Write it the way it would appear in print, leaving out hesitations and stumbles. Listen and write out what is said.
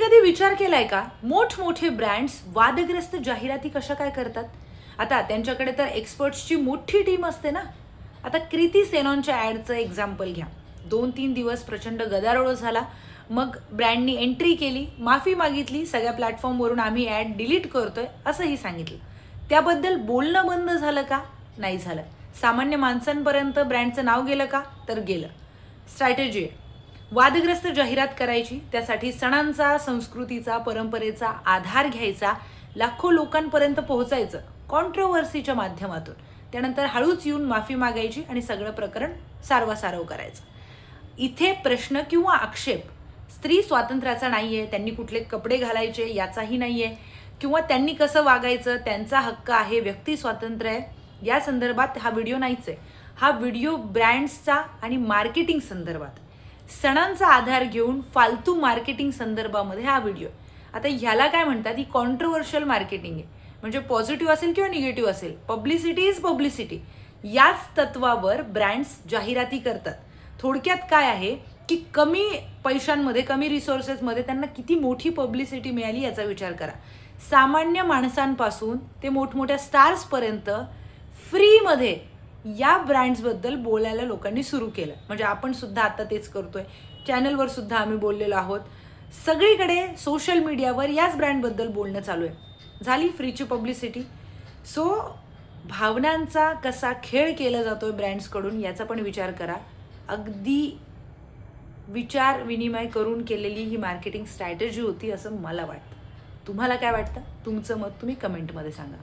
कधी विचार केलाय का मोठमोठे ब्रँड्स वादग्रस्त जाहिराती कशा काय करतात? आता त्यांच्याकडे तर एक्सपर्ट्सची मोठी टीम असते ना. आता कृती सेनॉनच्या ॲडचं एक्झाम्पल घ्या. 2-3 दिवस प्रचंड गदारोळ झाला. मग ब्रँडनी एंट्री केली, माफी मागितली, सगळ्या प्लॅटफॉर्मवरून आम्ही ॲड डिलीट करतोय असंही सांगितलं. त्याबद्दल बोलणं बंद झालं का? नाही झालं. सामान्य माणसांपर्यंत ब्रँडचं नाव गेलं का? तर गेलं. स्ट्रॅटेजी आहे. वादग्रस्त जाहिरात करायची, त्यासाठी सणांचा, संस्कृतीचा, परंपरेचा आधार घ्यायचा, लाखो लोकांपर्यंत पोहोचायचं कॉन्ट्रोव्हर्सीच्या माध्यमातून. त्यानंतर हळूच येऊन माफी मागायची आणि सगळं प्रकरण सारवासारव करायचं. इथे प्रश्न किंवा आक्षेप स्त्री स्वातंत्र्याचा नाही आहे, त्यांनी कुठले कपडे घालायचे याचाही नाही आहे, किंवा त्यांनी कसं वागायचं त्यांचा हक्क आहे, व्यक्ती स्वातंत्र्य आहे, या संदर्भात हा व्हिडिओ नाहीच आहे. हा व्हिडिओ ब्रँड्सचा आणि मार्केटिंग संदर्भात, सणांचा आधार घेऊन फालतू मार्केटिंग संदर्भामध्ये हा व्हिडिओ. आता ह्याला काय म्हणतात? ही कॉन्ट्रोव्हर्शियल मार्केटिंग आहे. म्हणजे पॉझिटिव्ह असेल किंवा निगेटिव्ह असेल, पब्लिसिटी इज पब्लिसिटी. याच तत्वावर ब्रँड्स जाहिराती करतात. थोडक्यात काय आहे की कमी पैशांमध्ये, कमी रिसोर्सेसमध्ये त्यांना किती मोठी पब्लिसिटी मिळाली याचा विचार करा. सामान्य माणसांपासून ते मोठमोठ्या स्टार्सपर्यंत फ्रीमध्ये या ब्रँड्सबद्दल बोलायला लोकांनी सुरू केलं. म्हणजे आपण सुद्धा आता तेच करतोय. चॅनलवर सुद्धा आम्ही बोललेलो आहोत. सगळीकडे सोशल मीडियावर याच ब्रँडबद्दल बोलणं चालू आहे. झाली फ्रीची पब्लिसिटी. सो भावनांचा कसा खेळ केला जातोय ब्रँड्सकडून याचा पण विचार करा. अगदी विचार विनिमय करून केलेली ही मार्केटिंग स्ट्रॅटेजी होती असं मला वाटतं. तुम्हाला काय वाटतं? तुमचं मत तुम्ही कमेंटमध्ये सांगा.